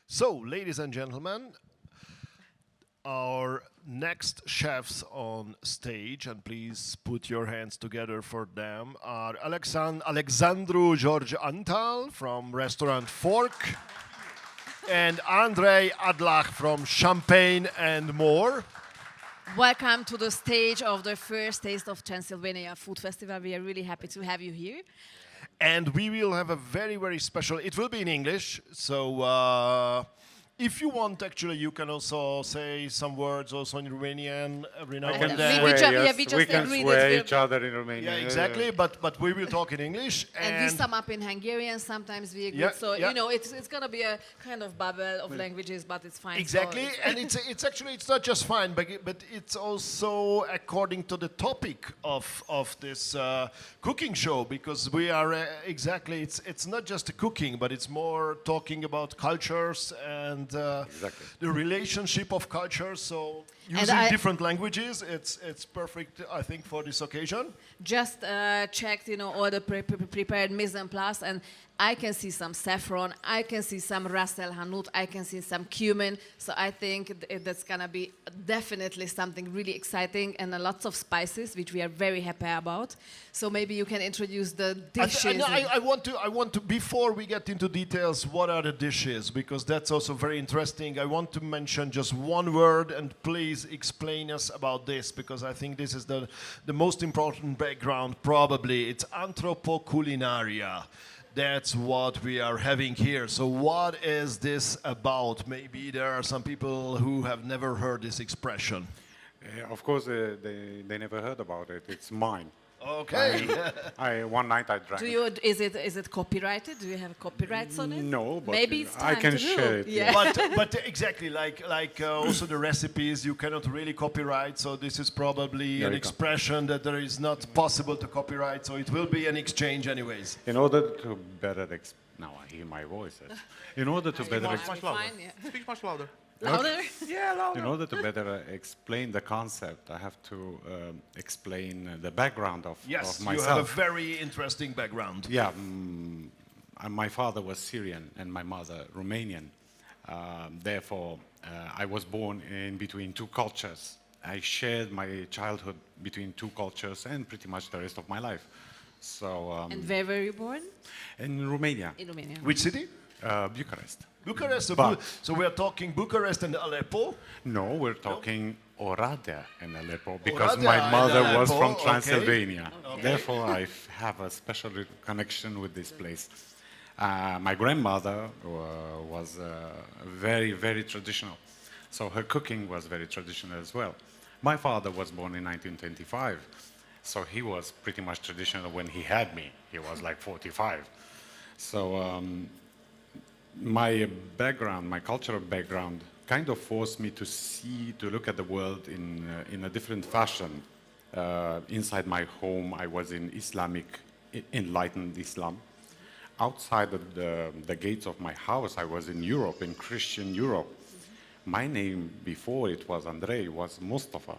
So, ladies and gentlemen, our next chefs on stage, and please put your hands together for them, are Alexandru George Antal from restaurant Fork and Andrei Adlah from Champagne and More. Welcome to the stage of the first Taste of Transylvania food festival. We are really happy to have you here. And we will have a very, very special, it will be in English, so if you want, actually, you can also say some words also in Romanian every now and then. We can swear each other in Romanian. Yeah, exactly, but we will talk in English. And we sum up in Hungarian, sometimes we agree. Yeah, so, yeah. you know, it's going to be a kind of bubble of languages, but it's fine. Exactly, So and it's actually, it's not just fine, but it's also according to the topic of this cooking show, because we are exactly, it's not just a cooking, but it's more talking about cultures and Exactly. the relationship of cultures. So using different languages, it's perfect, I think, for this occasion. Just checked, you know, all the prepared mise en place, and I can see some saffron, I can see some ras el hanout, I can see some cumin. So I think that's gonna be definitely something really exciting, and lots of spices, which we are very happy about. So maybe you can introduce the dishes. I want to, before we get into details, what are the dishes? Because that's also very interesting. I want to mention just one word, and please explain us about this, because I think this is the most important background, probably. It's anthropoculinaria. That's what we are having here. So what is this about? Maybe there are some people who have never heard this expression. Of course, they never heard about it. It's mine. Okay. One night I drank. Is it copyrighted? Do you have copyrights on it? No, but maybe it's time I can to do. share it. Yeah. But exactly, like also the recipes, you cannot really copyright. So this is probably an expression that there is not possible to copyright. So it will be an exchange anyways. In order to better now I hear my voice. In order to better Much louder. Speak much louder. Louder? Yeah, louder. In order to better explain the concept, I have to explain the background of Yes, myself. you have a very interesting background. Yeah, my father was Syrian and my mother Romanian. Therefore, I was born in between two cultures. I shared my childhood between two cultures and pretty much the rest of my life. So. And where were you born? In Romania. In Romania. Which city? Bucharest. Bucharest. But- So we are talking Bucharest and Aleppo. No, we're talking Oradea and Aleppo because Oradea my mother and was Aleppo, from Transylvania. Okay. Therefore, I have a special connection with this place. My grandmother was very, very traditional. So her cooking was very traditional as well. My father was born in 1925. So he was pretty much traditional when he had me. He was like 45. So my background, my cultural background, kind of forced me to look at the world in a different fashion. Inside my home, I was in enlightened Islam. Outside of the gates of my house, I was in Europe, in Christian Europe. My name before it was Andrei, was Mustafa.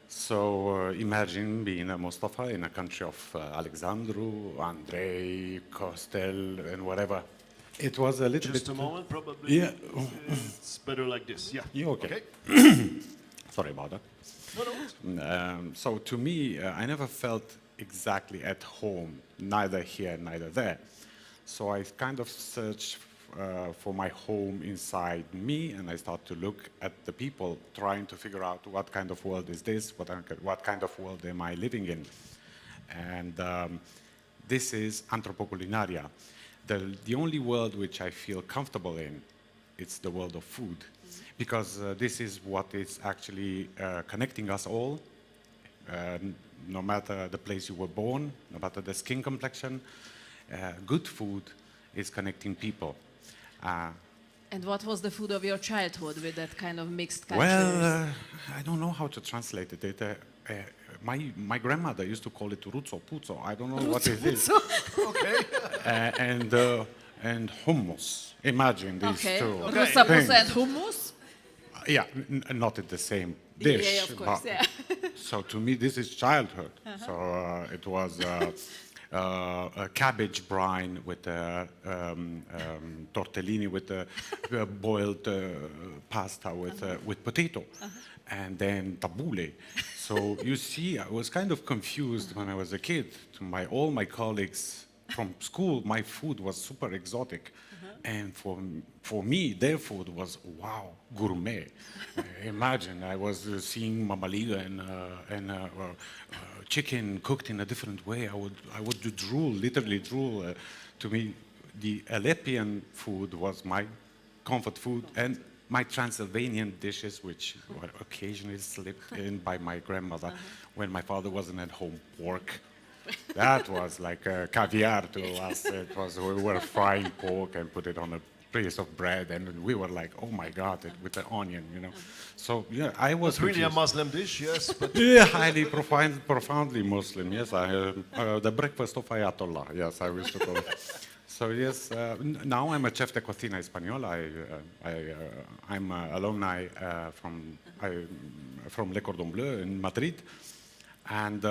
So imagine being a Mustafa in a country of Alexandru, Andrei, Costel, and whatever. It was a little bit... Just a moment, probably. Yeah. It's better like this. Yeah. You okay? Sorry about that. No. So to me, I never felt exactly at home, neither here, neither there. So I kind of searched for my home inside me, and I start to look at the people, trying to figure out what kind of world is this, what kind of world am I living in. And this is anthropoculinaria. The only world which I feel comfortable in, it's the world of food. Because this is what is actually connecting us all, no matter the place you were born, no matter the skin complexion. Good food is connecting people. And what was the food of your childhood with that kind of mixed cultures? Well, I don't know how to translate it. My grandmother used to call it ruzo puzo. I don't know what it is. Okay. And hummus. Imagine these two Russo things. and hummus? Yeah, not in the same dish. Yeah, of course, but- yeah. So to me, this is childhood. So it was a cabbage brine with tortellini, with boiled pasta with potato, and then tabbouleh. So you see, I was kind of confused when I was a kid. All my colleagues from school, my food was super exotic. And for me, their food was, wow, gourmet. Imagine, I was seeing mamaliga and chicken cooked in a different way. I would drool, literally drool. To me, the Aleppian food was my comfort food, and my Transylvanian dishes, which were occasionally slipped in by my grandmother when my father wasn't at home. Pork. That was like caviar to us. It was, we were frying pork and put it on a piece of bread, and we were like, oh my God, with the onion, you know. So yeah, I was It's really a confused. Muslim dish, yes, but Yeah, highly profoundly Muslim. Yes, the breakfast of Ayatollah. Yes, I wish to call it. So yes, now I'm a chef de cocina español. I'm an alumni from Le Cordon Bleu in Madrid, and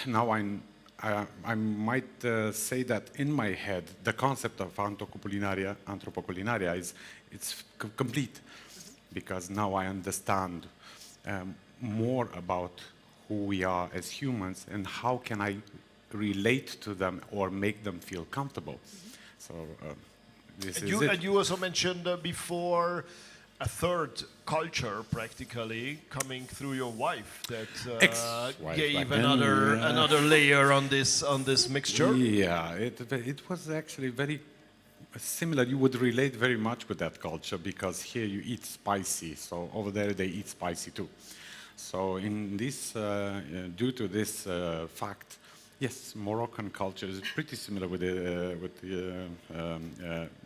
now I might say that in my head the concept of anthropoculinaria is complete, because now I understand more about who we are as humans and how can I relate to them or make them feel comfortable. So this is it. and you also mentioned before a third culture practically coming through your wife that Ex-wife gave back then, another layer on this mixture. Yeah, it was actually very similar. You would relate very much with that culture, because here you eat spicy, so over there they eat spicy too. So in this, due to this fact, yes, Moroccan culture is pretty similar with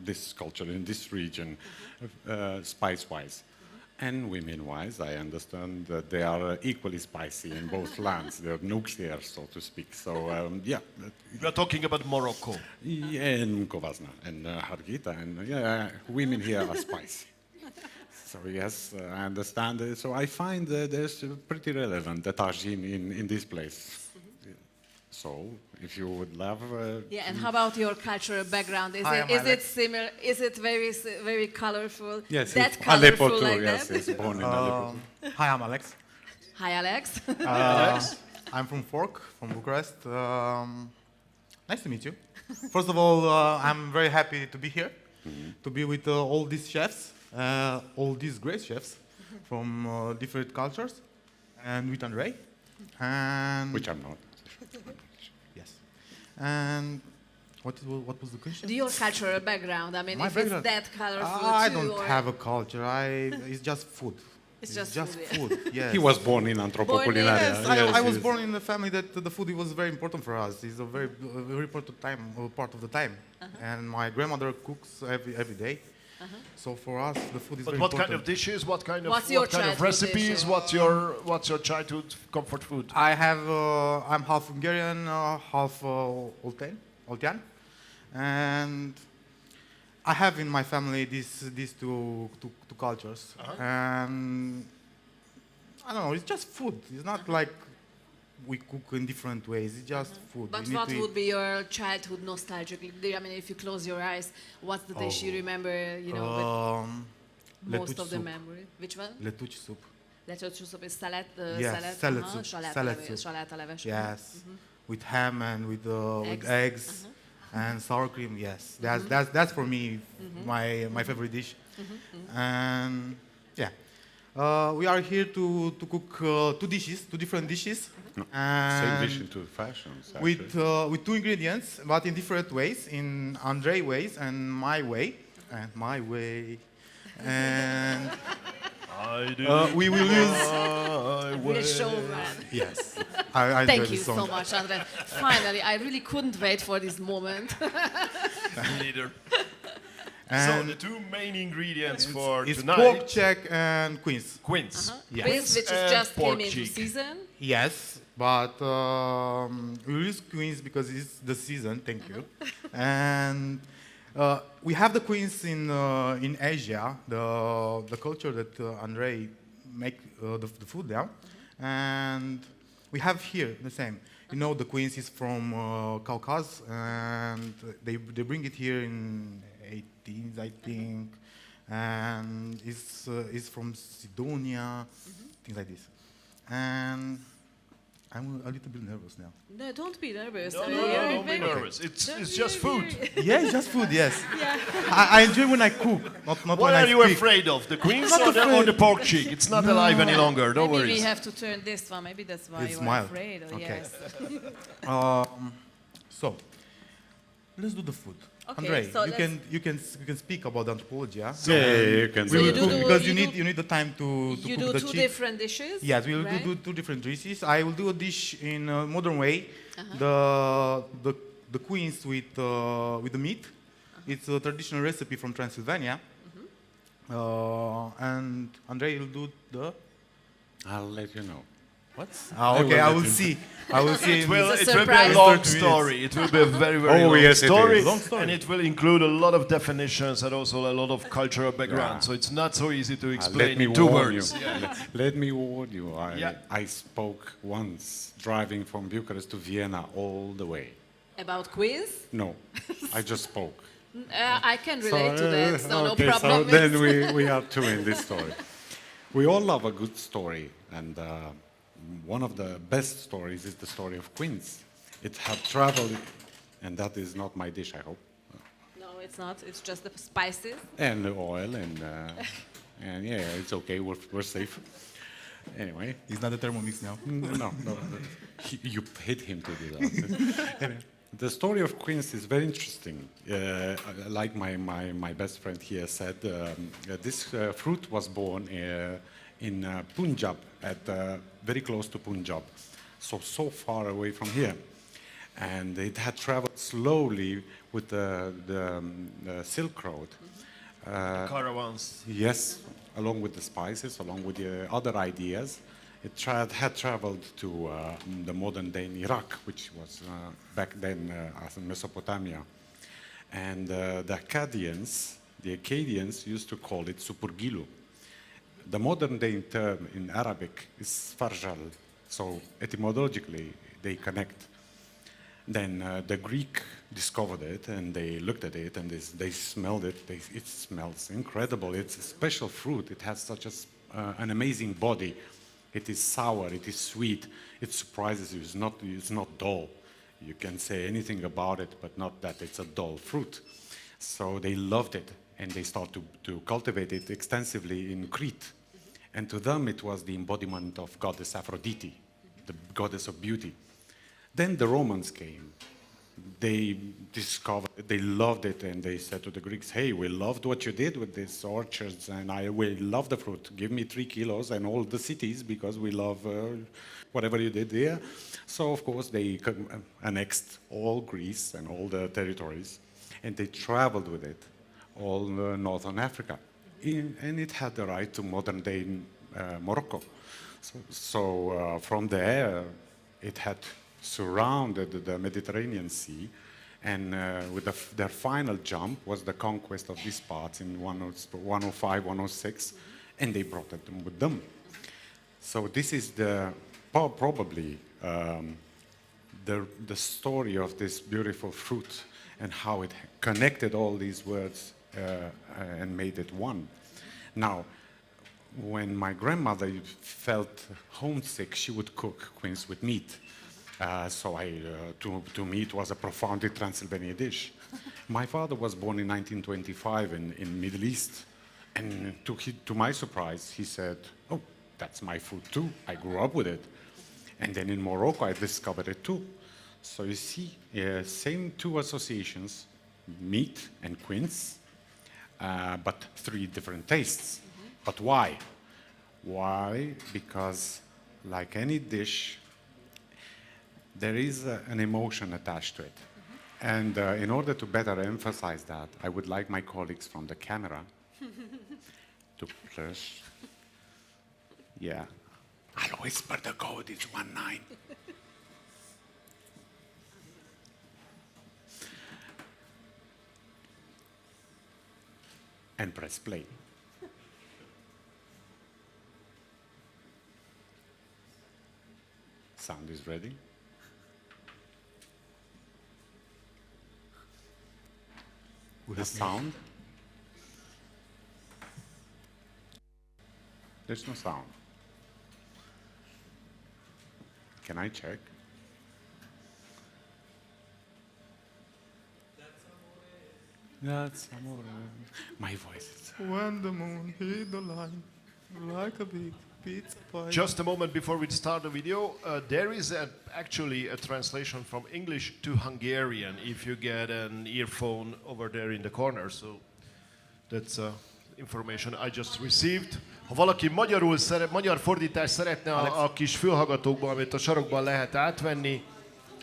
this culture in this region, spice-wise. And women-wise, I understand that they are equally spicy in both lands. They're nuclear, so to speak. So, yeah. We are talking about Morocco. Yeah, and Kovazna and Hargita, and yeah, women here are spicy. So yes, I understand. So I find there's pretty relevant, the tagine in this place. So, if you would love... Yeah, and how about your cultural background? Is Hi, it I'm is it Alex. similar? Is it very colorful? Yes, that it's colorful Aleppo too, like yes, that? it's born in Aleppo. Hi, I'm Alex. Hi, Alex. I'm from Fork, from Bucharest. Nice to meet you. First of all, I'm very happy to be here, to be with all these chefs, all these great chefs from different cultures, and with Andrei. And Which I'm not. yes. And what was the question? Do your cultural background? I mean, My if background? it's that colorful I too, don't or have a culture. It's just food. It's just food, yeah. food. Yes. He was born in Anthropoculinaria. Yes, Yes, I was yes. born in a family that the food was very important for us. It's a very important part of the time. And my grandmother cooks every day. So for us, the food is But very what important. kind of dishes? What kind What's your of childhood recipes? dish? What's your childhood comfort food? I'm half Hungarian, half Oltean, and I have in my family these two cultures. And I don't know, it's just food. It's not like we cook in different ways. It's just food. But We need what to would eat. be your childhood nostalgic? I mean, if you close your eyes, what's the dish you remember? You know, with most letuci of the soup. memory. Which one? Letuci soup. Letuci soup is salad. Yes, salad soup. Salad soup. Salátaleves. Yes, with ham and with Eggs. eggs and sour cream. Yes, that's for me my favorite dish. And yeah, we are here to cook two different dishes, Same and dish in two fashions, actually. with two ingredients, but in different ways. In Andrei ways and my way, and we will use. Really showman. Yes, I enjoy Thank you this song. so much, Andrei. Finally, I really couldn't wait for this moment. Neither. So And the two main ingredients for it's tonight: pork check and quince. quince. Yes. Quince, which And is just pork came into cheek. season. Yes, but we use quince because it's the season. Thank you. And we have the quince in Asia, the culture that Andrei make the food there, and We have here the same. You know, the queens is from Caucasus, and they bring it here in 18th, I think, and it's from Sidonia, things like this. And I'm a little bit nervous now. No, don't be nervous. No, I mean, no, you're don't be very- nervous. It's Don't just be- food. Yeah, it's just food, yes. Yeah. I enjoy when I cook, not What when I are you speak. afraid of? The queens Not or the afraid. pork cheek? It's not alive any longer. Don't Maybe worry. we have to turn this one. Maybe that's why It's you are mild. afraid. Or Okay. Yes. So, let's do the food. Okay, Andrei, so you can speak about anthropology, yeah? Yeah, you can So do you it. do the- Because you you need do- you need the time to You cook do the two chick. different dishes. Yes, we will right? do two different dishes. I will do a dish in a modern way. The queens with the meat. It's a traditional recipe from Transylvania. And Andrei will do the. I'll let you know. What? Okay, I will see. I will see. It will, It's a it will be a surprise. long 30 minutes. story. It will be a very, very Oh, long, yes, it story, is. Long story. and it will include a lot of definitions and also a lot of cultural background. Yeah. So it's not so easy to Let explain me in two warn words. you. Yeah. Let me warn you. Yeah. I spoke once driving from Bucharest to Vienna all the way. About quiz? No, I just spoke. I can relate to that, so no okay, problem. So then we are two in this story. We all love a good story, and one of the best stories is the story of queens. It had traveled, and that is not my dish, I hope. No, it's not. It's just the spices. And the oil, and yeah, it's okay. We're safe. Anyway, It's not the Thermomix now. no. You paid him to do that. The story of queens is very interesting. Like my best friend here said, this fruit was born in Punjab, very close to Punjab, so far away from here. And it had traveled slowly with the Silk Road. Caravans. Yes, along with the spices, along with the other ideas. It had traveled to the modern-day Iraq, which was back then as in Mesopotamia. And the Akkadians used to call it supurgilu. The modern-day term in Arabic is farjal, so etymologically they connect. Then the Greek discovered it, and they looked at it, and they smelled it. It smells incredible. It's a special fruit. It has such an amazing body. It is sour, it is sweet, it surprises you, it's not dull. You can say anything about it, but not that it's a dull fruit. So they loved it, and they started to cultivate it extensively in Crete. And to them, it was the embodiment of goddess Aphrodite, the goddess of beauty. Then the Romans came. They discovered, they loved it, and they said to the Greeks, hey, we loved what you did with these orchards, and we love the fruit. Give me 3 kilos and all the cities, because we love whatever you did there. So, of course, they annexed all Greece and all the territories, and they traveled with it, all northern Africa. And it had the right to modern-day Morocco. So from there, it had surrounded the Mediterranean Sea, and with their final jump was the conquest of these parts in 105, 106, and they brought it with them. So this is probably the story of this beautiful fruit and how it connected all these words and made it one. Now, when my grandmother felt homesick, she would cook queens with meat. So to me, it was a profoundly Transylvanian dish. My father was born in 1925 in Middle East, and to my surprise, he said, "Oh, that's my food too. I grew up with it." And then in Morocco, I discovered it too. So you see, same two associations, meat and quince, but 3 different tastes. But why? Why? Because like any dish, there is an emotion attached to it. And in order to better emphasize that, I would like my colleagues from the camera to please. Yeah. I'll whisper the code, it's 19. And press play. Sound is ready. The sound. There's no sound. Can I check? That's amore. My voice is... When the moon hit the line, like a big pizza pie. Just a moment before we start the video, there is actually a translation from English to Hungarian if you get an earphone over there in the corner. So that's information I just received. Ha valaki magyar fordítást szeretne a kis fülhallgatókban, amit a sarokban lehet átvenni,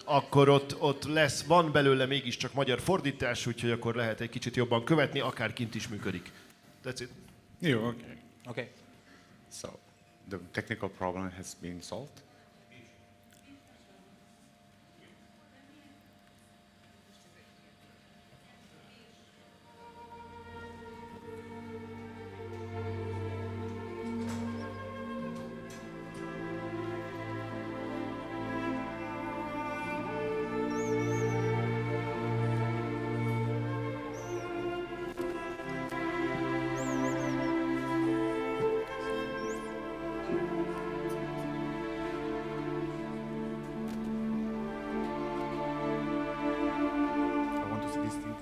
akkor ott lesz, van belőle mégiscsak magyar fordítás, úgyhogy akkor lehet egy kicsit jobban követni, akár kint is működik. That's it. Yeah, okay. Okay. So, the technical problem has been solved. I want to see this thing.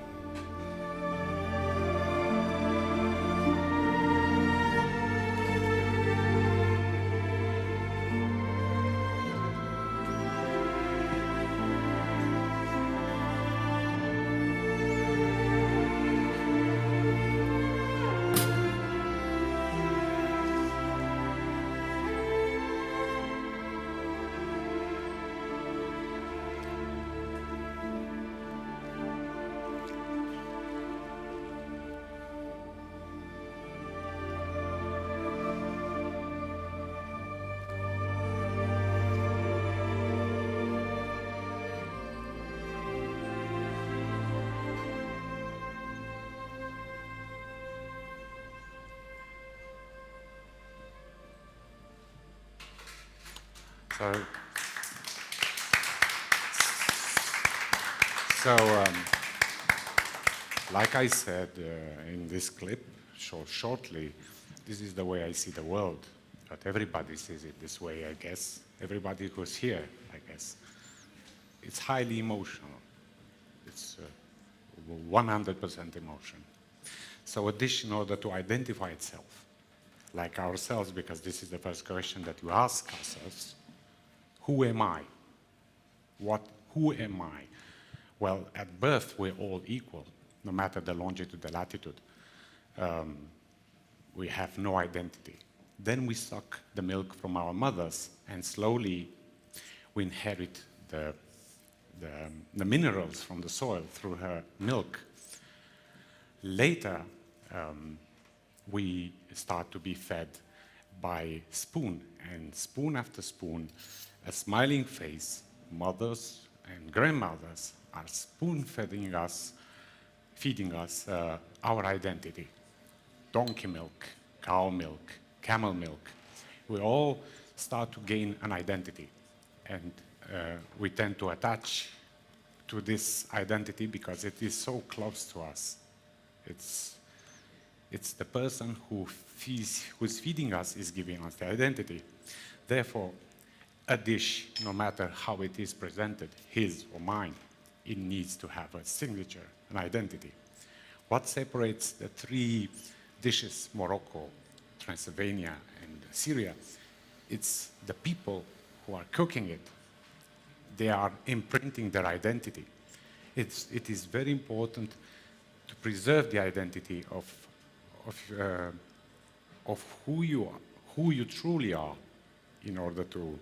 So, like I said in this clip, shortly, this is the way I see the world. But everybody sees it this way, I guess. Everybody who's here, I guess. It's highly emotional. It's 100% emotion. So a dish, in order to identify itself, like ourselves, because this is the first question that you ask ourselves, who am I? Who am I? Well, at birth, we're all equal, no matter the longitude, the latitude. We have no identity. Then we suck the milk from our mothers, and slowly we inherit the minerals from the soil through her milk. Later, we start to be fed by spoon, and spoon after spoon, a smiling face, mothers and grandmothers are spoon-feeding us, our identity. Donkey milk, cow milk, camel milk. We all start to gain an identity, and we tend to attach to this identity because it is so close to us. It's the person who's feeding us is giving us the identity. Therefore, a dish, no matter how it is presented, his or mine, it needs to have a signature, an identity. What separates the three dishes, Morocco, Transylvania, and Syria, it's the people who are cooking it. They are imprinting their identity. It is very important to preserve the identity of who you truly are, in order to,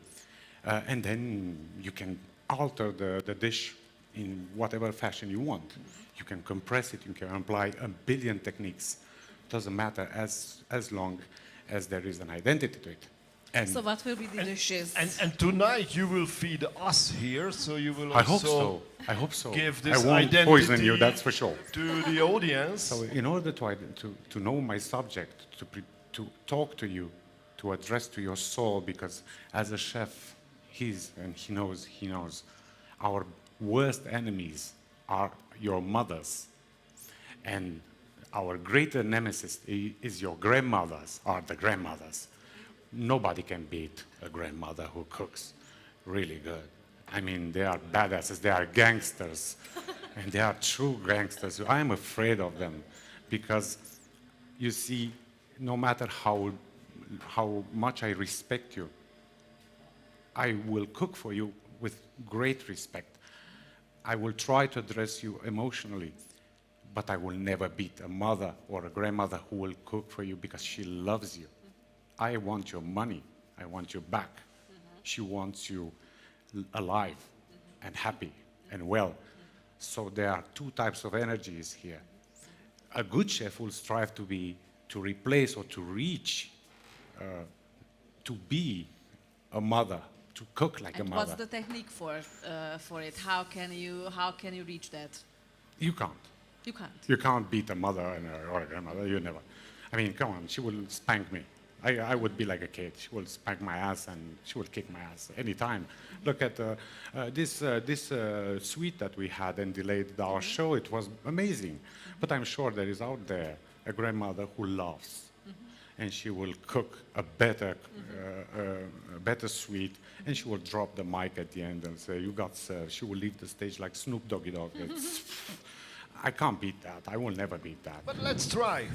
and then you can alter the dish in whatever fashion you want. You can compress it, you can apply 1 billion techniques. Doesn't matter as long as there is an identity to it. And So what will be the dishes? And tonight you will feed us here, so you will I hope also so. I hope so. give I this won't identity poison you, that's for sure. to the audience. So in order to know my subject, to talk to you, to address to your soul, because as a chef, he knows, our worst enemies are your mothers. And our greater nemesis is your grandmothers, are the grandmothers. Nobody can beat a grandmother who cooks really good. I mean, they are badasses, they are gangsters, and they are true gangsters. I am afraid of them because, you see, no matter how much I respect you, I will cook for you with great respect. I will try to address you emotionally, but I will never beat a mother or a grandmother who will cook for you because she loves you. I want your money. I want you back. She wants you alive and happy and well. So there are two types of energies here. A good chef will strive to replace or to reach, to be a mother, to cook like And a mother. what's the technique for it? How can you reach that? You can't. You can't. You can't beat a mother or a grandmother. You never. I mean, come on. She will spank me. I would be like a kid. She will spank my ass and she will kick my ass anytime. Look at this sweet that we had and delayed our show. It was amazing. But I'm sure there is out there a grandmother who loves, and she will cook a better sweet, and she will drop the mic at the end and say, "You got served." She will leave the stage like Snoop Doggy Dogg. I can't beat that. I will never beat that. But let's try.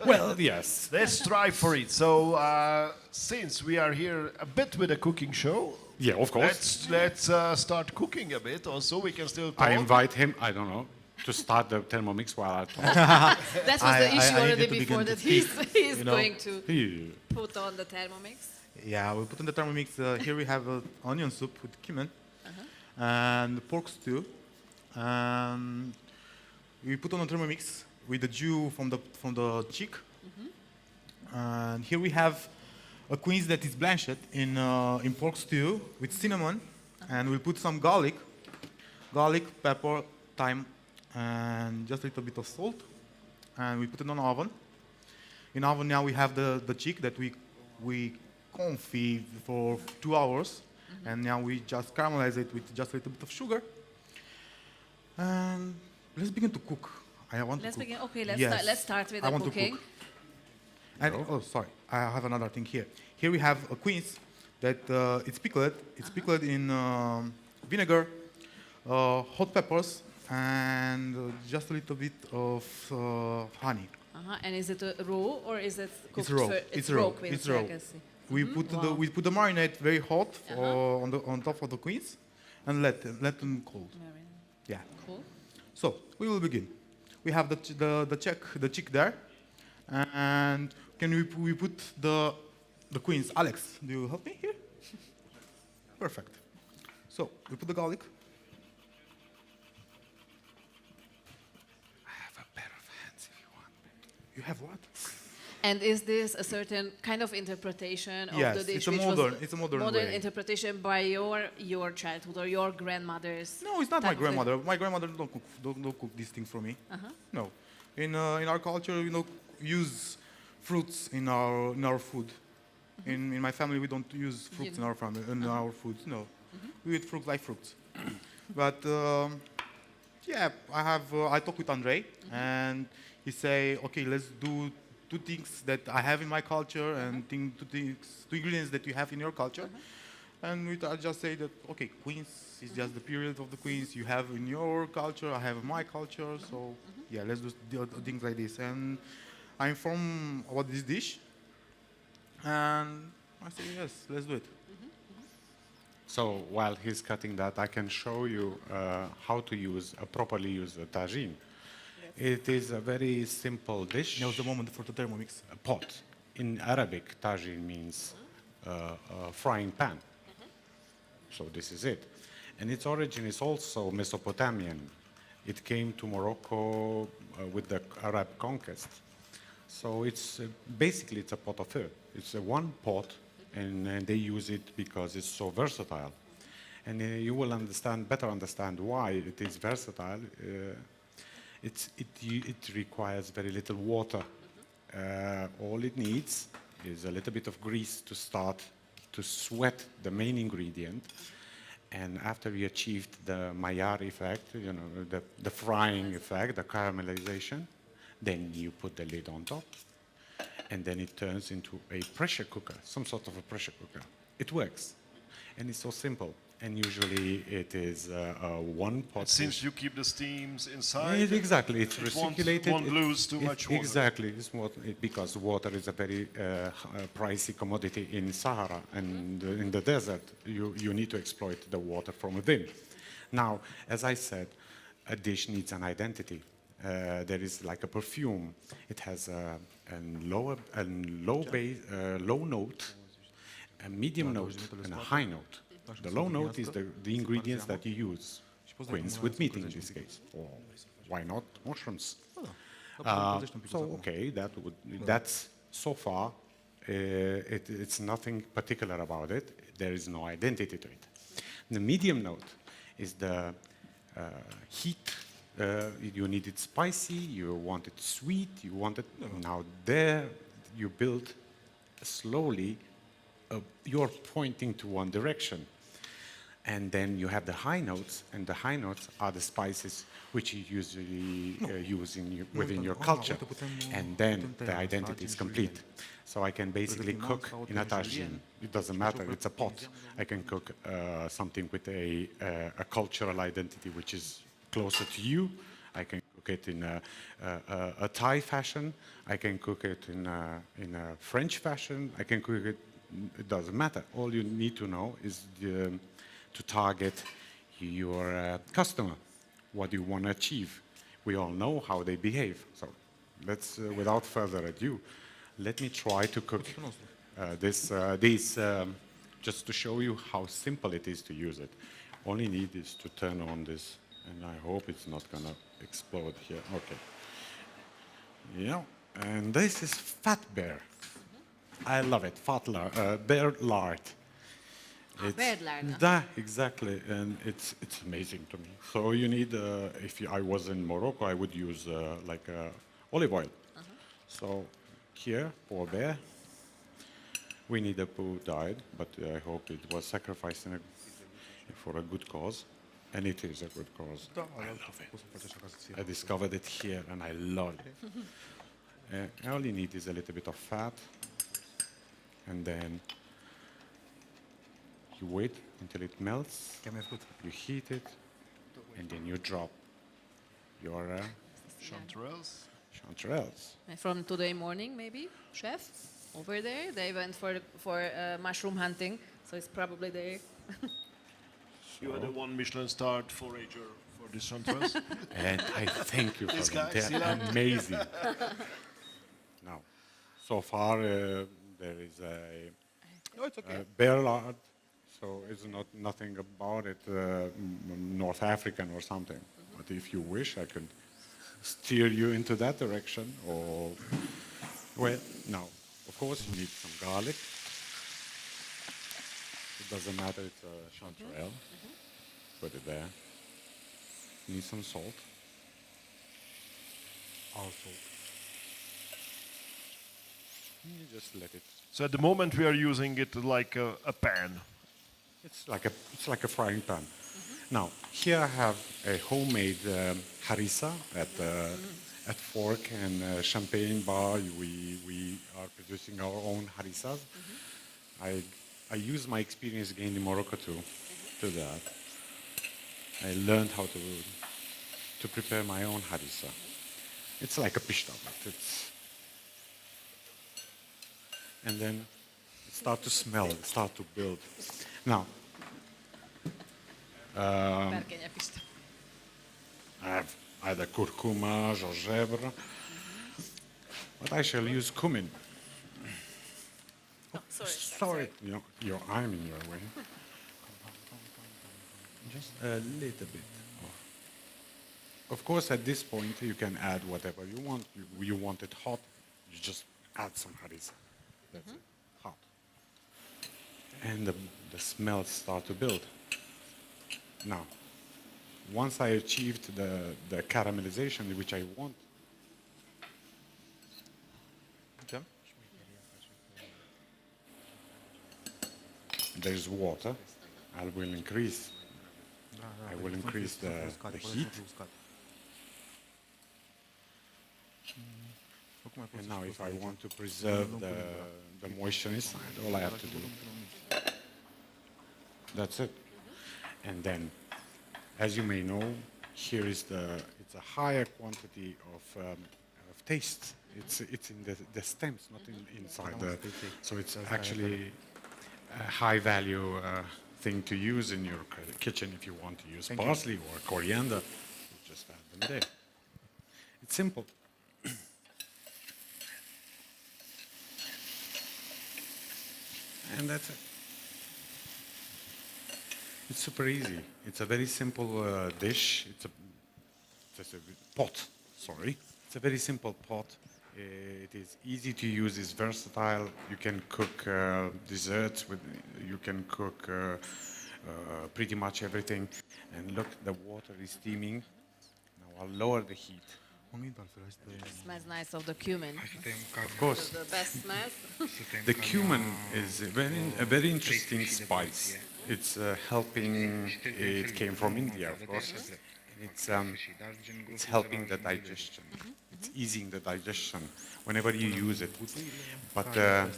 Well, yes. Let's try for it. So, since we are here a bit with a cooking show, Yeah, of course. let's start cooking a bit. Also, we can still talk. I invite him, I don't know, to start the Thermomix while I talk. That was the issue I already needed to before begin that to he's you know. going to He- put on the Thermomix. Yeah, we put in the Thermomix. Here we have onion soup with cumin and pork stew. We put on the Thermomix with the jus from the cheek. And here we have a quince that is blanched in pork stew with cinnamon, and we'll put some garlic, pepper, thyme, and just a little bit of salt, and we put it on the oven. In oven now we have the cheek that we confit for 2 hours, and now we just caramelize it with just a little bit of sugar. And let's begin to cook. Let's begin. Okay, Yes. let's start with I the want to cooking. cook. And oh, sorry, I have another thing here. Here we have a quince that it's pickled. It's pickled in vinegar, hot peppers, and just a little bit of honey. And is it raw or is it cooked? It's raw. It's raw. Quince, It's raw. I can see. We put the marinade very hot Uh-huh. on top of the quince, and let them cold. Yeah. Cool. So we will begin. We have the cheek there, and we put the quince. Alex, do you help me here? Perfect. So we put the garlic. I have a pair of hands if you want. You have what? And is this a certain kind of interpretation of Yes, the dish? it's a which was modern- it's a modern way. interpretation by your childhood or your grandmother's? No, it's not my type of grandmother. My grandmother don't cook these things for me. No, in our culture, use fruits in our food. In my family, we don't use fruits in our family in our foods. No, we eat fruits like fruits. But yeah, I talk with Andrei, and he say, okay, let's do two things that I have in my culture and two ingredients that you have in your culture. And I just say that, okay, quince is just the period of the quince you have in your culture, I have in my culture, so yeah, let's do things like this. And I inform about this dish, and I say, yes, let's do it. So while he's cutting that, I can show you how to properly use a tagine. It is a very simple dish. Now's the moment for the Thermomix. A pot. In Arabic, tagine means a frying pan. So this is it. And its origin is also Mesopotamian. It came to Morocco with the Arab conquest. So it's basically it's a pot of earth. It's a one pot, and they use it because it's so versatile. And you will better understand why it is versatile. It requires very little water. All it needs is a little bit of grease to start to sweat the main ingredient. And after you achieved the Maillard effect, you know, the frying effect, the caramelization, then you put the lid on top, and then it turns into a pressure cooker, some sort of a pressure cooker. It works, and it's so simple. And usually it is one pot. Since you keep the steams inside, exactly, it's recirculated. Won't lose too much water. Exactly, because water is a very pricey commodity in Sahara and in the desert. You need to exploit the water from within. Now, as I said, a dish needs an identity. There is like a perfume. It has a low note, a medium note, and a high note. The low note is the ingredients that you use, quince with meat in this case, or why not mushrooms? So okay, that's so far. It's nothing particular about it. There is no identity to it. The medium note is the heat. You need it spicy. You want it sweet. You want it now. There, you build slowly. You're pointing to one direction. And then you have the high notes, and the high notes are the spices which you usually use within your culture. And then the identity is complete. So I can basically cook in a tagine. It doesn't matter, it's a pot. I can cook something with a cultural identity which is closer to you. I can cook it in a Thai fashion. I can cook it in a French fashion. I can cook it, it doesn't matter. All you need to know is to target your customer. What do you want to achieve? We all know how they behave. So let's, without further ado, let me try to cook this just to show you how simple it is to use it. All you need is to turn on this, and I hope it's not gonna explode here. Okay. Yeah, and this is fat bear. I love it, bear lard. Exactly, and it's amazing to me. So you need, I was in Morocco, I would use like olive oil. So here, poor bear. We need a poo died, but I hope it was sacrificed for a good cause, and it is a good cause. I love it. I discovered it here, and I love it. All you need is a little bit of fat, and then you wait until it melts, you heat it, and then you drop your chanterelles. From today morning, maybe, chef, over there, they went for mushroom hunting, so it's probably there. You are the one Michelin-starred forager for this chanterelles. And I thank you for These them. guys, They're amazing. Now, so far there is a bear lard. So it's nothing about it North African or something. But if you wish, I could steer you into that direction. Or, well, no. Of course, you need some garlic. It doesn't matter, it's a chanterelle. Put it there. You need some salt. All salt. You just let it. So at the moment we are using it like a pan. It's like a frying pan. Now, here I have a homemade harissa at Fork and Champagne Bar. We are producing our own harissas. I use my experience gained in Morocco to that. I learned how to prepare my own harissa. It's like a pishta, but and then it starts to smell, it starts to build. Now, I have either curcuma, gingembre, but I shall use cumin. Oh, Sorry. I'm in your way. Just a little bit. Of course, at this point, you can add whatever you want. You want it hot, you just add some harissa. That's it, hot. And the smells start to build. Now, once I achieved the caramelization which I want, there's water, I will increase the heat. And now if I want to preserve the moisture inside, all I have to do, that's it. And then, as you may know, here is it's a higher quantity of taste. It's in the stems, not inside so it's actually a high value thing to use in your kitchen if you want to use parsley or coriander. You just add them there. It's simple. And that's it. It's super easy. It's a very simple dish. It's just a pot, sorry. It's a very simple pot. It is easy to use, it's versatile. You can cook desserts with, you can cook pretty much everything. And look, the water is steaming. Now I'll lower the heat. It smells nice of the cumin. Of course. The best smells. The cumin is a very interesting spice. It's helping, it came from India, of course. It's helping the digestion. It's easing the digestion whenever you use it. But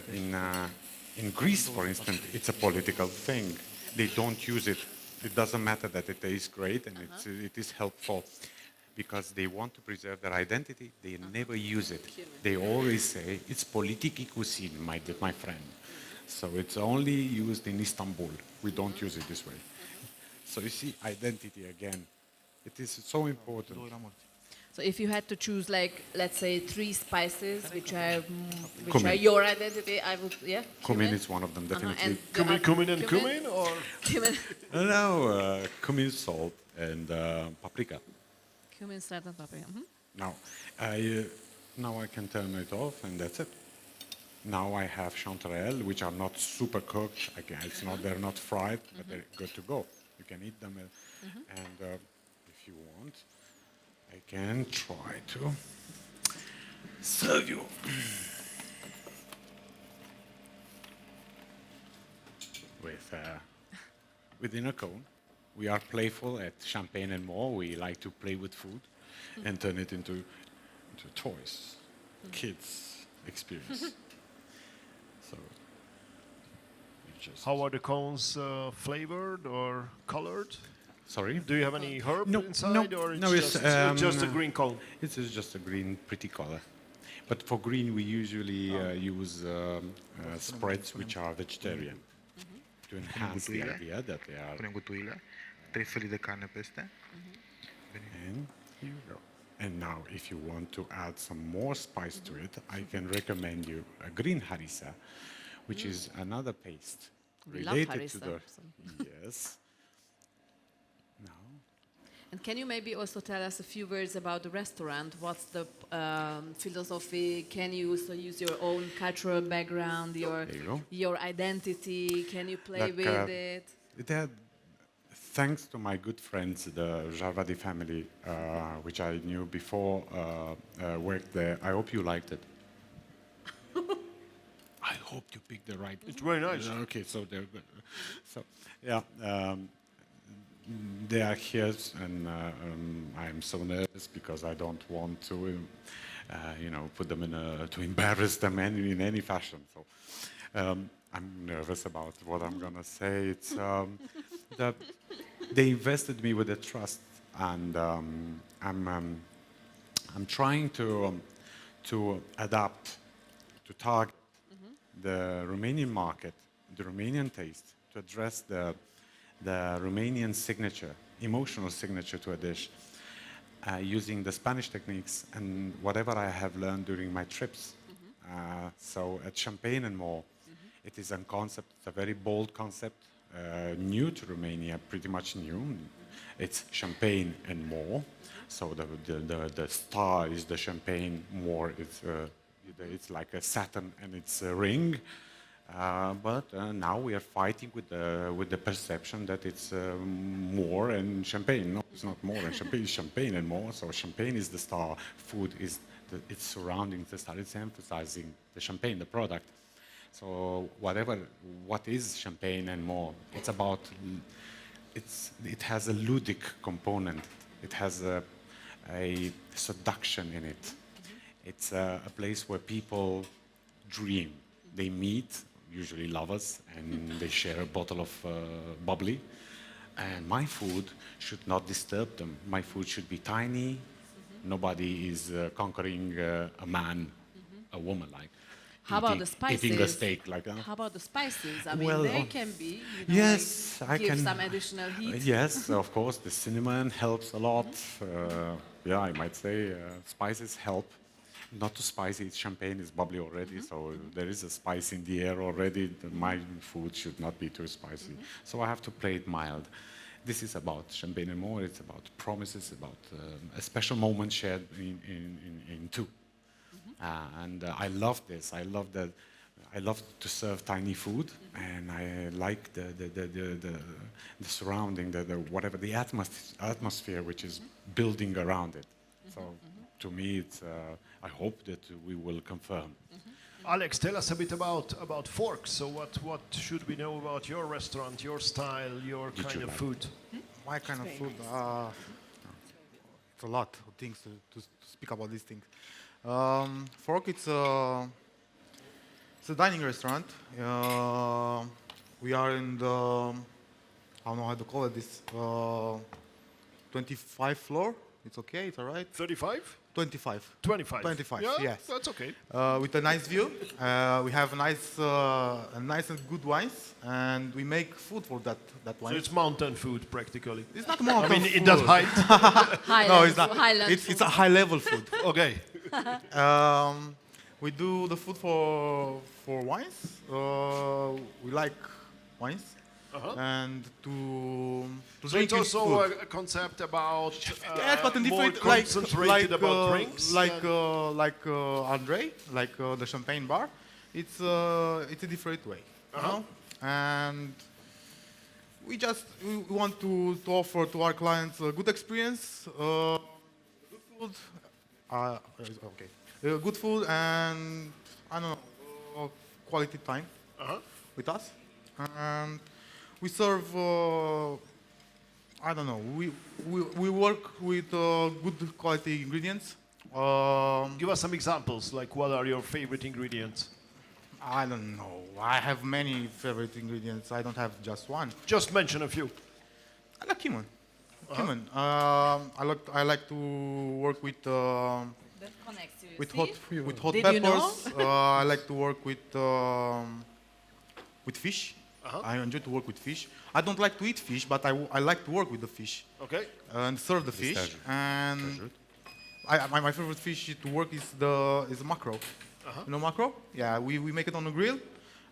in Greece, for instance, it's a political thing. They don't use it. It doesn't matter that it tastes great and it is helpful. Because they want to preserve their identity, they never use it. They always say, it's politiki cuisine, my friend. So it's only used in Istanbul. We don't use it this way. So you see, identity again. It is so important. So if you had to choose, like, let's say 3 spices which are Cumin. your identity, I would, yeah? Cumin is one of them, definitely. And Cumin or? Cumin. No, cumin, salt, and paprika. Cumin, salt, and paprika. Now, now I can turn it off, and that's it. Now I have chanterelles, which are not super cooked. Again, they're not fried, but they're good to go. You can eat them, and if you want, I can try to serve you. Within a cone. We are playful at Champagne and More. We like to play with food and turn it into toys, kids experience. So, just How are the cones flavored or colored? sorry. Do you have any herb No, inside, no, or it's no, just, it's, just a green cone? It is just a green, pretty color. But for green, we usually use spreads which are vegetarian to enhance the idea that they are. Punem gutuile, 3 felii de carne peste. And here you go. And now, if you want to add some more spice to it, I can recommend you a green harissa, which is another paste We love related to harissa, the. Yes. Now, And can you maybe also tell us a few words about the restaurant? What's the philosophy? Can you also use your own cultural background, There you go. your identity? Can you play Like, with it? thanks to my good friends, the Javadi family, which I knew before, worked there. I hope you liked it. I hope you picked the right. It's very nice. Okay, so they're good. So yeah, they are here, and I'm so nervous because I don't want to, put them to embarrass them in any fashion. So I'm nervous about what I'm gonna say. It's they invested me with a trust, and I'm trying to adapt, to target the Romanian market, the Romanian taste, to address the Romanian signature, emotional signature to a dish, using the Spanish techniques and whatever I have learned during my trips. So at Champagne and More, it is a concept, it's a very bold concept, new to Romania, pretty much new. It's Champagne and More. So the star is the Champagne, More it's like a Saturn and it's a ring. But now we are fighting with the perception that it's more and champagne. No, it's not more and champagne. It's champagne and more. So champagne is the star. Food is it's surrounding the star. It's emphasizing the champagne, the product. So what is champagne and more? It's about, it has a ludic component. It has a seduction in it. It's a place where people dream. They meet, usually lovers, and they share a bottle of bubbly. And my food should not disturb them. My food should be tiny. Nobody is conquering a man, a woman, like How about the spices? eating a steak, like that. How about the spices? I mean, Well, they can be, yes, like, I give can some additional heat. Yes, of course, the cinnamon helps a lot. Yeah, I might say spices help. Not too spicy. Champagne is bubbly already, so there is a spice in the air already. My food should not be too spicy. So I have to play it mild. This is about champagne and more. It's about promises, about a special moment shared in two. And I love this. I love that. I love to serve tiny food, and I like the surrounding, whatever the atmosphere which is building around it. So to me, it's. I hope that we will confirm. Alex, tell us a bit about forks. So what should we know about your restaurant, your style, your kind of food? My kind of food, it's a lot of things to speak about these things. Fork, it's a dining restaurant. We are in the, I don't know how to call it, this 25th floor. It's okay, it's all right. 35? 25. 25. 25, Yeah, yes. that's okay. With a nice view. We have nice and good wines, and we make food for that So wine. it's mountain food practically. It's not I mountain mean, food. in that height. Highland, No, it's not. Highland It's food. a high level food. Okay. We do the food for wines. We like wines, and to So drink it's is also food. a concept about Yes, but in more different, like concentrated about drinks. like Andrei, like the champagne bar. It's a different way, you know? And we want to offer to our clients a good experience, good food, okay, good food, and I don't know, quality time with us. And we serve. I don't know. We work with good quality ingredients. Give us some examples, like what are your favorite ingredients? I don't know. I have many favorite ingredients. I don't have just one. Just mention a few. I like cumin. Cumin. I like to work with That connects you, see? with hot Did you know? peppers. I like to work with fish. I enjoy to work with fish. I don't like to eat fish, but I like to work with the fish Okay. and serve the fish. Pleasure. And my favorite fish to work is mackerel. You know mackerel? Yeah, we make it on the grill,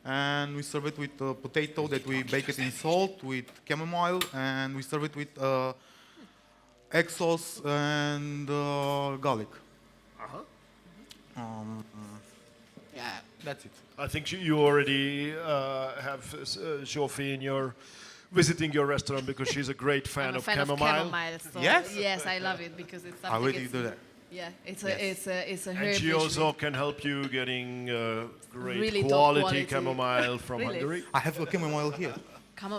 and we serve it with potato that we bake it in salt with chamomile, and we serve it with egg sauce and garlic. Yeah, that's it. I think you already have Sophie in your visiting your restaurant because she's a great fan I'm a of fan chamomile. of chamomile. So Yes? Yes, I love it because it's How something. will you it's- do that? Yeah, it's a herb. And she which also can help you getting great Really top quality quality. chamomile from Really? Hungary. I have a chamomile here.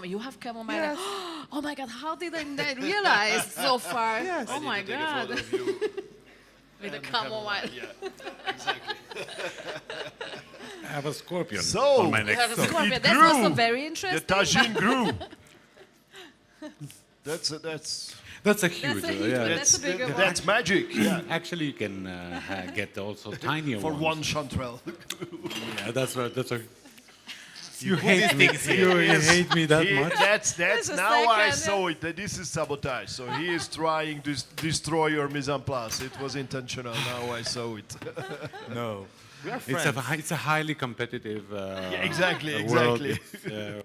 You have chamomile. Oh my God! How did I not realize so far? Yes. Oh my God! With the chamomile. Yeah, exactly. I have a scorpion So, on my You neck. have a It scorpion. That's grew. also very The interesting. tagine grew. That's That's a huge. That's a huge one. yeah. That's a bigger one. that's magic. Yeah. Actually, you can get also tinier For ones. one chanterelle. Yeah, that's what. You hate me. You hate me that much. That's Just a now I second. saw it. That this is sabotage. So he is trying to destroy your mise en place. It was intentional. Now I saw it. No. We are It's a highly competitive. exactly, world. exactly.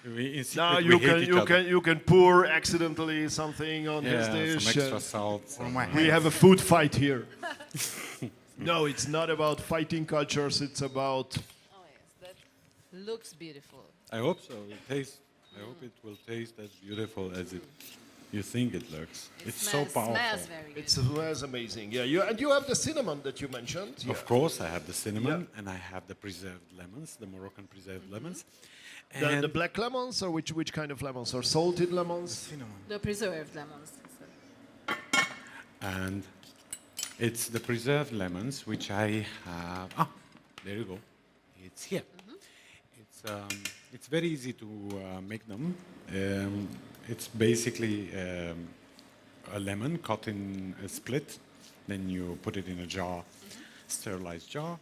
It's, in secret, Now we hate each other. you can pour accidentally something on his Yeah, dish. some extra salt. On my We have a food fight here. No, it's not about fighting cultures. It's about Oh yes, that looks beautiful. I hope so. I hope it will taste as beautiful as it you think it looks. It's so Smells powerful. very good. It smells amazing. Yeah, and you have the cinnamon that you mentioned. Yeah. Of course, I have the cinnamon and I have the preserved lemons, the Moroccan preserved lemons. The black lemons, or which kind of lemons? Or salted lemons? The preserved lemons. And it's the preserved lemons which I have. Ah, there you go. It's here. It's very easy to make them. It's basically a lemon cut in a split. Then you put it in a jar, sterilized jar.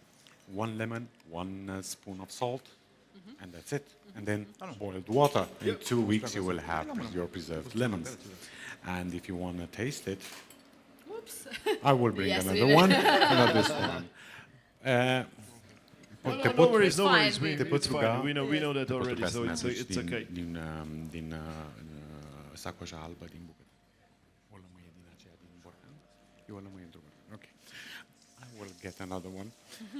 1 lemon, 1 spoon of salt, and that's it. And then boiled water. In 2 weeks you will have your preserved lemons. And if you want to taste it, Whoops. I will bring Yes, we another will. one, not this one. No worries, no It's worries. fine. It's fine. We know that already, so it's okay. Din sacoșa albă din bucătă. O lămâie din aceea din borcan. E o lămâie într-o borcan. Okay. I will get another one.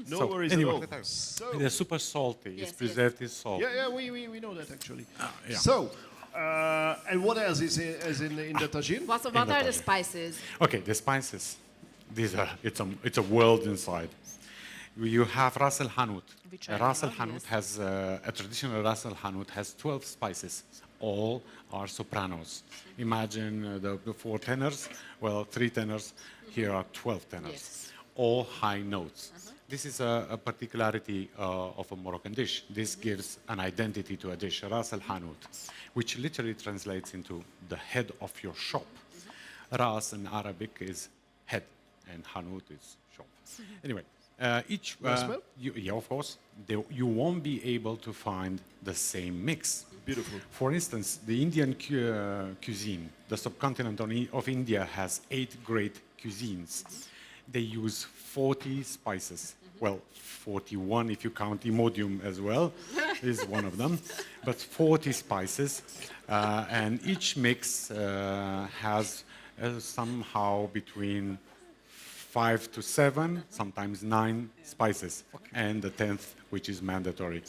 No So, worries anyway, at all. So, they're super salty. Yes, It's preserved in salt. yeah, we know that actually. yeah. So, and what else is in the tagine? What are the spices? Okay, the spices. These are it's a world inside. You have Ras el Hanout. Which A I Ras el love, Hanout yes. has a traditional Ras el Hanout has 12 spices. All are sopranos. Imagine the 4 tenors. Well, 3 tenors. Here are 12 tenors. Yes. All high notes. This is a particularity of a Moroccan dish. This gives an identity to a dish, Ras el Hanout, which literally translates into the head of your shop. Ras in Arabic is head, and Hanout is shop. Anyway, smell? yeah, of course, you won't be able to find the same mix. Beautiful. For instance, the Indian cuisine, the subcontinent of India has 8 great cuisines. They use 40 spices. Well, 41 if you count Imodium as well, is one of them. But 40 spices, and each mix has somehow between 5 to 7, sometimes 9 spices, and the 10th, which is mandatory.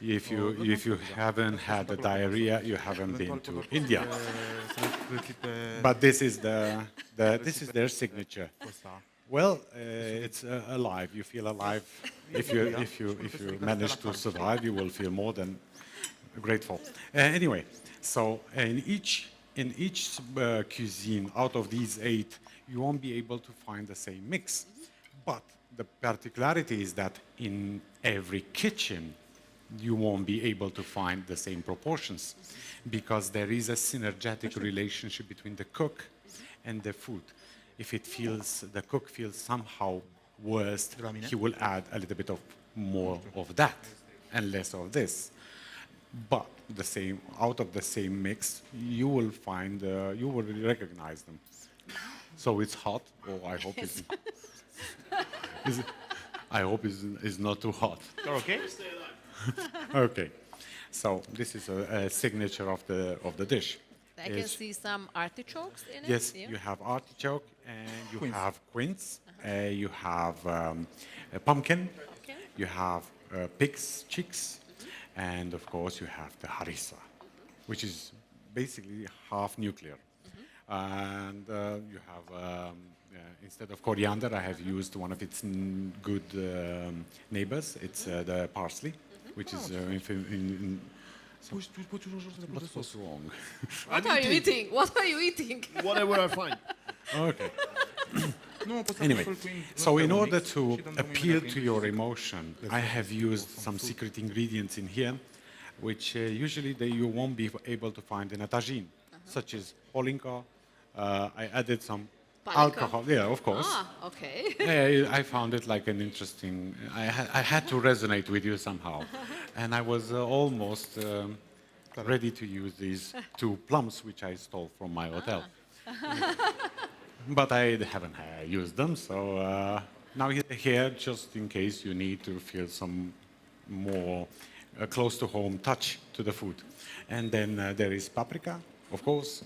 If you haven't had the diarrhea, you haven't been to India. But this is this is their signature. Well, it's alive. You feel alive. If you manage to survive, you will feel more than grateful. Anyway, so in each cuisine, out of these 8, you won't be able to find the same mix. But the particularity is that in every kitchen, you won't be able to find the same proportions, because there is a synergetic relationship between the cook and the food. If the cook feels somehow worse, he will add a little bit of more of that and less of this. But out of the same mix, you will find, you will recognize them. So it's hot. Oh, I hope I hope it's not too hot. Okay? Okay. So this is a signature of the dish. I can see some artichokes in it. Yes, yeah. you have artichoke and you have quince. You have a pumpkin. Okay. You have pig's cheeks, and of course you have the harissa, which is basically half nuclear. And you have instead of coriander, I have used one of its good neighbors. It's the parsley, which is What was wrong? What are you eating? What are you eating? Whatever I find. Okay. Anyway, so in order to appeal to your emotion, I have used some secret ingredients in here, which usually you won't be able to find in a tagine, such as polinka. I added some Palinka? alcohol. Yeah, of course. Ah, okay. Yeah, I found it like an interesting. I had to resonate with you somehow, and I was almost ready to use these 2 plums which I stole from my hotel, but I haven't used them. So now here, just in case you need to feel some more close to home touch to the food, and then there is paprika, of course.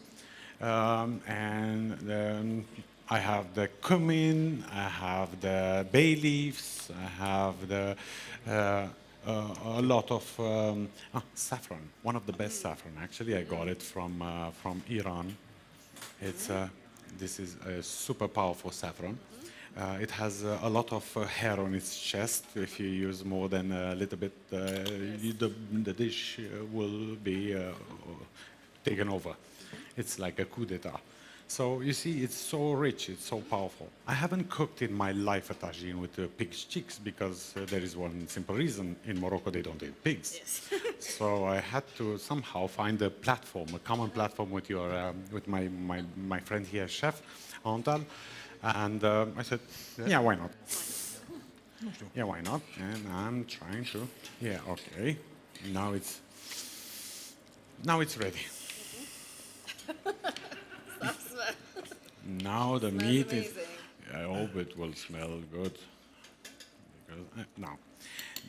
And then I have the cumin, I have the bay leaves, I have a lot of saffron. One of the best saffron, actually. I got it from Iran. This is a super powerful saffron. It has a lot of hair on its chest. If you use more than a little bit, the dish will be taken over. It's like a coup d'etat. So you see, it's so rich, it's so powerful. I haven't cooked in my life a tagine with pig's cheeks because there is one simple reason. In Morocco, they don't eat pigs. Yes. So I had to somehow find a platform, a common platform with my friend here, Chef Antal. And I said, yeah, why not? Yeah, why not? And I'm trying to, yeah, okay. Now it's ready. Now the meat is, I hope it will smell good. Because, now,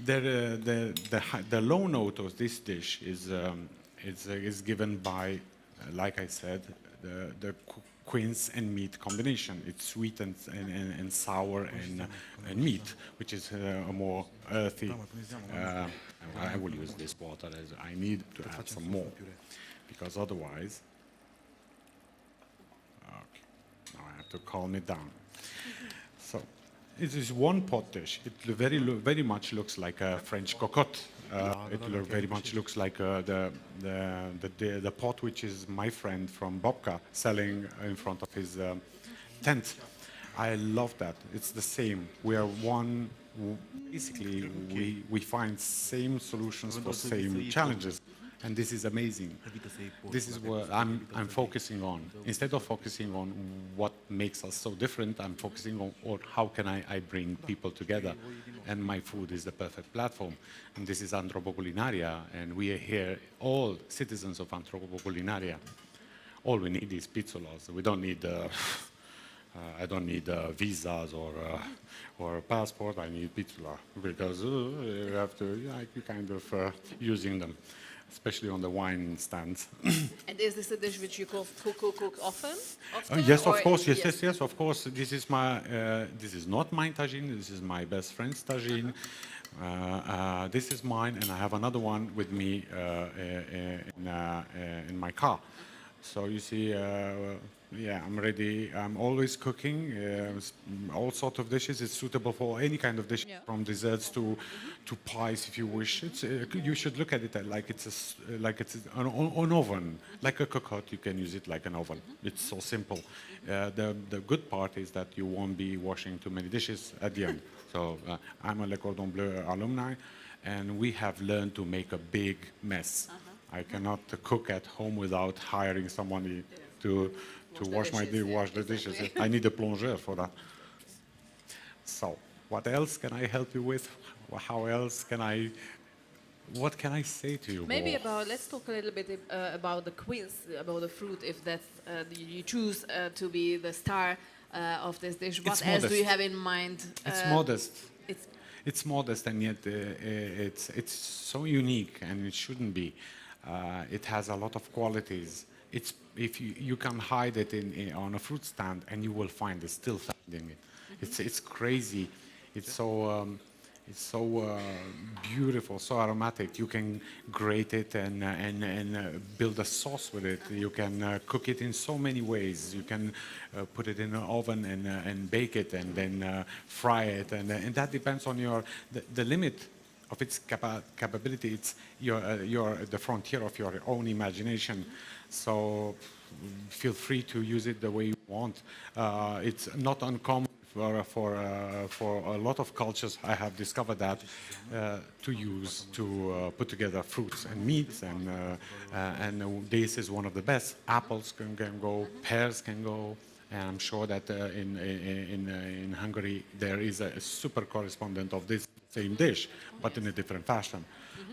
the low note of this dish is given by, like I said, the quince and meat combination. It's sweet and sour and meat, which is a more earthy. I will use this water as I need to add some more, because otherwise. Now I have to calm it down. So, it is one pot dish. It very much looks like a French cocotte. Very much looks like the pot which is my friend from Bobka selling in front of his tent. I love that. It's the same. We are one. Basically, we find same solutions for same challenges. And this is amazing. This is what I'm focusing on. Instead of focusing on what makes us so different, I'm focusing on how can I bring people together. And my food is the perfect platform. And this is Antropoculinaria, and we are here, all citizens of Antropoculinaria. All we need is pizzolas. We don't need, I don't need visas or a passport. I need pizzola because you have to, you kind of using them, especially on the wine stands. And is this a dish which you cook often? Yes, of course. Yes, of course. This is my. This is not my tagine. This is my best friend's tagine. This is mine, and I have another one with me in my car. So you see, yeah, I'm ready. I'm always cooking all sorts of dishes. It's suitable for any kind of dish, from desserts to pies, if you wish. It's, you should look at it like it's an oven, like a cocotte. You can use it like an oven. It's so simple. The good part is that you won't be washing too many dishes at the end. So I'm a Le Cordon Bleu alumni, and we have learned to make a big mess. I cannot cook at home without hiring somebody to wash the dishes. I need a plongeur for that. So, what else can I help you with? How else can I? What can I say to you? Maybe more? let's talk a little bit about the quince, about the fruit. If that's you choose to be the star of this dish, what else do you have in mind? It's modest. It's modest, and yet it's so unique, and it shouldn't be. It has a lot of qualities. It's if you can hide it on a fruit stand, and you will find it still finding it. It's crazy. It's so beautiful, so aromatic. You can grate it and build a sauce with it. You can cook it in so many ways. You can put it in an oven and bake it, and then fry it, and that depends on the limit of its capability. It's the frontier of your own imagination. So feel free to use it the way you want. It's not uncommon for a lot of cultures. I have discovered that to put together fruits and meats, and this is one of the best. Apples can go, pears can go. And I'm sure that in Hungary there is a super correspondent of this same dish, but in a different fashion.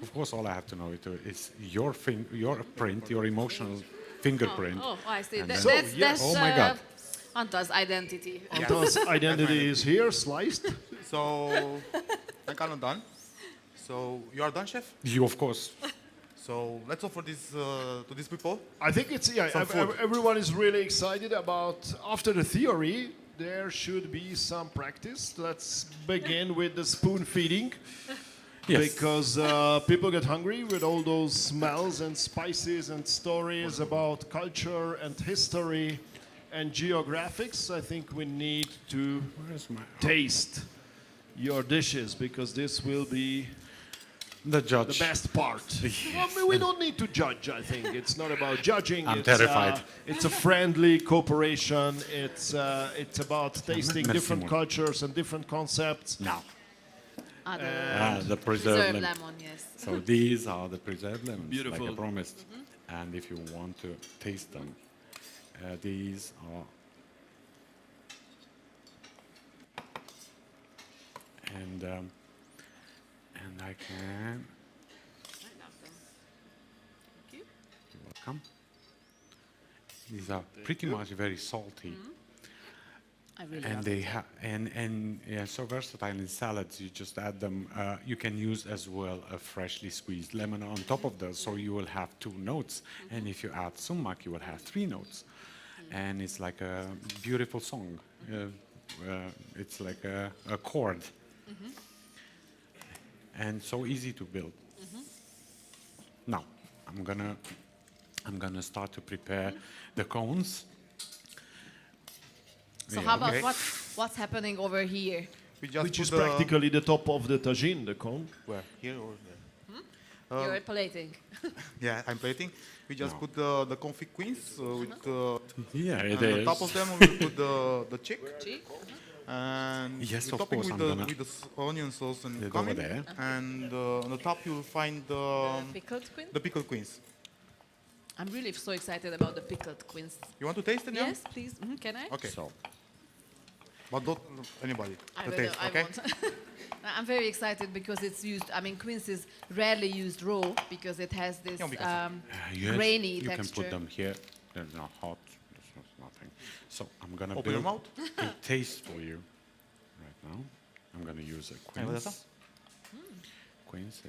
Of course, all I have to know is your print, your emotional fingerprint. Oh, I see. That's oh my God. Antal's identity. Antal's identity is here, sliced. So, I'm kind of done. So, you are done, chef? You, of course. So let's offer this to these people. I think it's everyone is really excited about. After the theory, there should be some practice. Let's begin with the spoon feeding. Yes. Because people get hungry with all those smells and spices and stories about culture and history. And geographics, I think we need to Where's my taste your dishes because this will be the the judge? best part. Well, I mean, we don't need to judge, I think. It's not about judging. I'm it's, terrified. It's a friendly cooperation. It's about tasting Merci, different mon. cultures and different concepts. Now, the preserved Preserved lemon. lemon, yes. So these are the preserved lemons, Beautiful. like I promised. And if you want to taste them, these are. And I can. I love them. Thank you. You're welcome. These are pretty much very salty. I really And love they have so versatile in salads. You just add them. You can use as well a freshly squeezed lemon on top of those, so you will have 2 notes. And if you add sumac, you will have 3 notes. And it's like a beautiful song. It's like a chord, and so easy to build. Now I'm gonna start to prepare the cones. So Yeah, how about okay. what's happening over here? We just Which put is the- practically the top of the tagine, the cone. Where? Here or there? You're plating. Yeah, I'm plating. We just No. put the confit queens with Yeah, it on the is. top of them we will put the chick. Cheek. And Yes, we of topping course, with I'm the gonna- with the onion sauce and It cumin. over there. And on the top you will find Pickled queen. the pickled queens. I'm really so excited about the pickled queens. You want to taste it? Jan? Yes, please. Can I? Okay. So But don't anybody. I The will. taste, I okay? won't. I'm very excited because it's used. I mean, quince is rarely used raw because it has this Yeah, because- yes, grainy you texture. can put them here. They're not hot. There's nothing. So I'm gonna Open your build mouth. a taste for you right now. I'm gonna use a Hey, what is quince. Quince,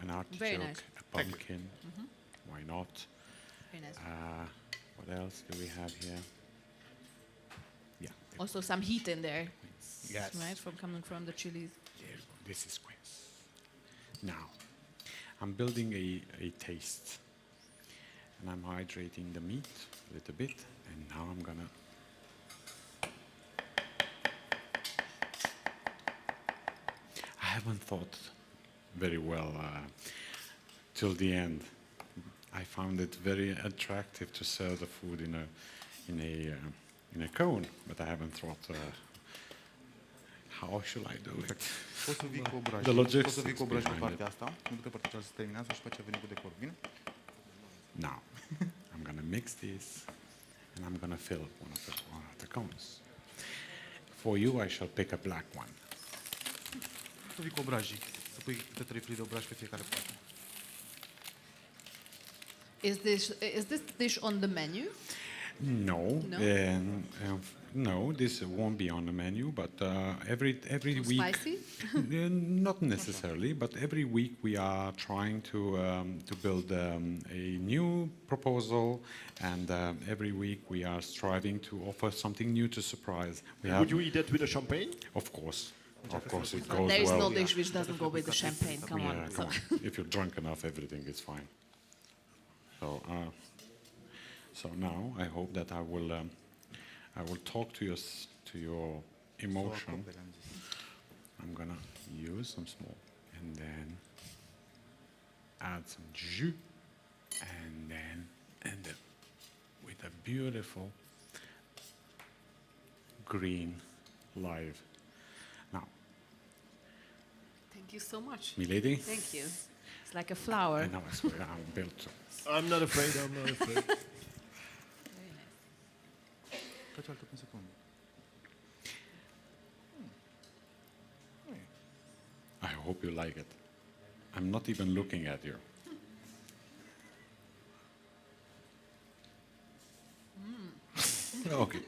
an artichoke, Very nice. a pumpkin. Why not? Very nice. What else do we have here? Yeah. Also some heat in there, Yes. right? From coming from the chilies. There you go. This is quince. Now, I'm building a taste. And I'm hydrating the meat a little bit. And now I'm gonna. I haven't thought very well till the end. I found it very attractive to serve the food in a cone, but I haven't thought how should I do it. Poți să vii cu obrajul. The logistics Poți să vii cu obrajul pe behind partea asta. Nu pe partea cealaltă să terminați și pe aceea veni cu decor. Bine? Now, I'm gonna mix this, and I'm gonna fill one of the cones. For you, I shall pick a black one. Să vii cu obrajii. Să pui câte 3 felii de obraj pe fiecare parte. Is this dish on the menu? No, No? no, this won't be on the menu. But every week, Spicy? not necessarily, but every week we are trying to build a new proposal, and every week we are striving to offer something new to surprise. We have, Would you eat that with a champagne? of course, it goes There is well. no dish which doesn't go with the champagne. Come Yeah, on. come on. If you're drunk enough, everything is fine. So now I hope that I will talk to your emotion. I'm gonna use some small, and then add some jus, and then end up with a beautiful green live. Now, Thank you so much. milady, Thank you. It's like a flower. I know I swear I'm built to. I'm not afraid. I'm not afraid. Very nice. Ca cealaltă pe secundă. I hope you like it. I'm not even looking at you. Okay,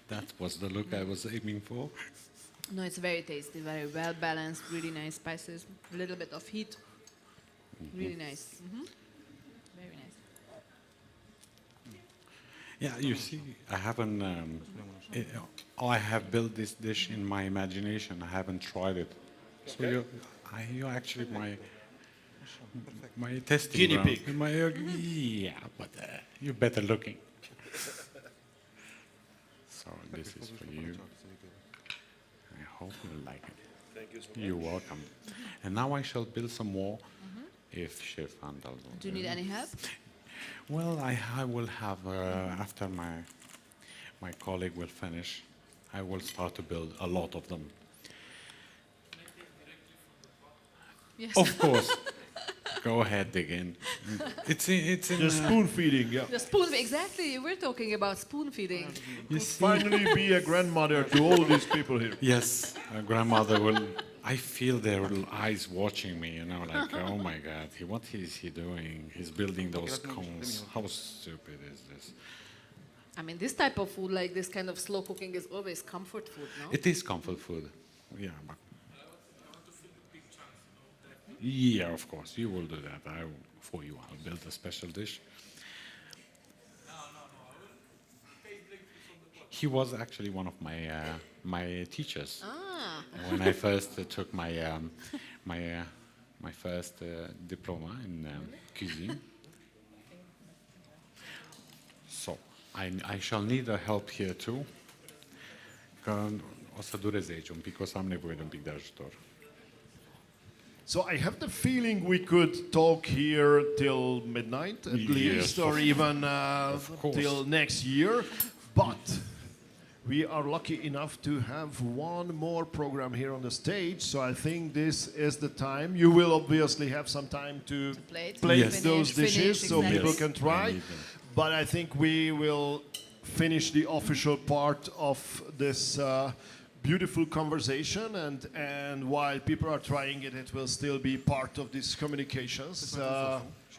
that was the look I was aiming for. No, it's very tasty, very well balanced, really nice spices, a little bit of heat. Really nice. Very nice. Yeah, you see, I haven't. I have built this dish in my imagination. I haven't tried it. So you're actually my testing Guinea ground. pig. Yeah, but you're better looking. This is for you. I hope you like it. Thank you. You're welcome. And now I shall build some more if Chef Antal will. Do you need any help? Well, I will have, after my colleague will finish, I will start to build a lot of them. Yes. Of course. Go ahead, dig in. It's in Just spoon feeding, yeah. The spoon, exactly. We're talking about spoon feeding. you see, Finally be a grandmother to all these people here. yes, a grandmother will. I feel their eyes watching me, you know, like, oh my God, what is he doing? He's building those cones. How stupid is this? I mean, this type of food, like this kind of slow cooking, is always comfort food, no? It is comfort food, yeah. But yeah, of course, you will do that. For you, I'll build a special dish. He was actually one of my teachers. Ah. When I first took my my first diploma in cuisine. So I shall need a help here too. Că o să dureze aici un pic, o să am nevoie de un pic de ajutor. So I have the feeling we could talk here till midnight at least, or even course. till next year. But we are lucky enough to have one more program here on the stage. So I think this is the time. You will obviously have some time to plate Yes. those dishes, Finish, so exactly. people Yes, can I try. need them. But I think we will finish the official part of this beautiful conversation, and while people are trying it, it will still be part of these communications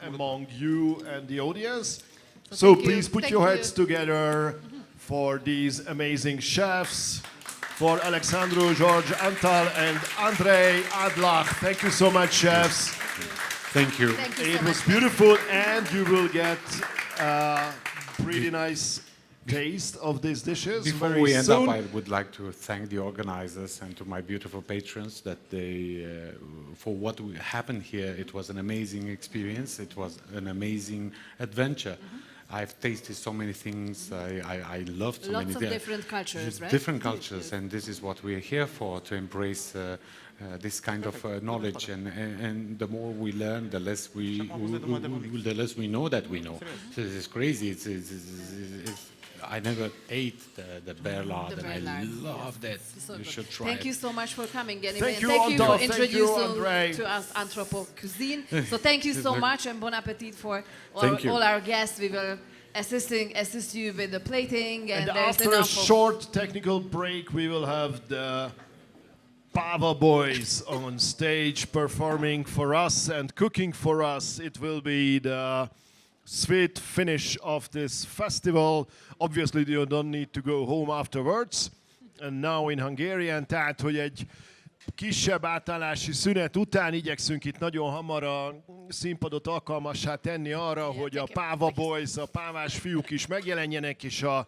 among you and the audience. So thank you. please put Thank your you. heads together for these amazing chefs, for Alexandru, George Antal, and Andrei Adlah. Thank you so much, chefs. Thank you. Thank you so It was much. beautiful, and you will get pretty nice taste of these dishes Before very we end soon. up, I would like to thank the organizers and to my beautiful patrons that they, for what happened here. It was an amazing experience. It was an amazing adventure. I've tasted so many things. I loved so Lots many of different cultures, right? different cultures, and this is what we're here for, to embrace this kind of knowledge. And the more we learn, the less we know that we know. So this is crazy. I never ate the bear lard, The and bear I lard. loved it. So You good. should try Thank it. you so much for coming, anyway. Thank you, Thank you Antal. for Thank you, introducing Andrei. to us Anthropo Cuisine. So thank you so much, and bon appetit for Thank you. all our guests. We will assist you with the plating, and And there's after a enough of short technical break, we will have the Pava Boys on stage performing for us and cooking for us. It will be the sweet finish of this festival. Obviously, you don't need to go home afterwards. And now in Hungarian, tehát, hogy egy kisebb átállási szünet után igyekszünk itt nagyon hamar a színpadot alkalmassá tenni arra, hogy a Pava Boys, a pávás fiúk is megjelenjenek, és a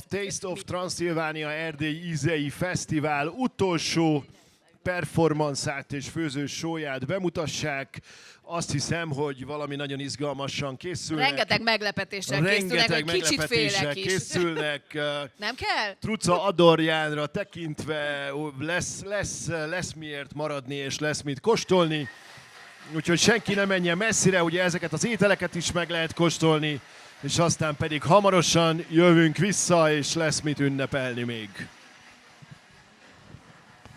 Taste of Transylvania Erdély ízei fesztivál utolsó performanszát és főző showyát bemutassák. Azt hiszem, hogy valami nagyon izgalmasan készülnek. rengeteg meglepetéssel készülnek, hogy kicsit félek is. készülnek. Nem kell? Truca Adorjánra tekintve lesz miért maradni, és lesz mit kóstolni. Úgyhogy senki ne menjen messzire, ugye ezeket az ételeket is meg lehet kóstolni, és aztán pedig hamarosan jövünk vissza, és lesz mit ünnepelni még.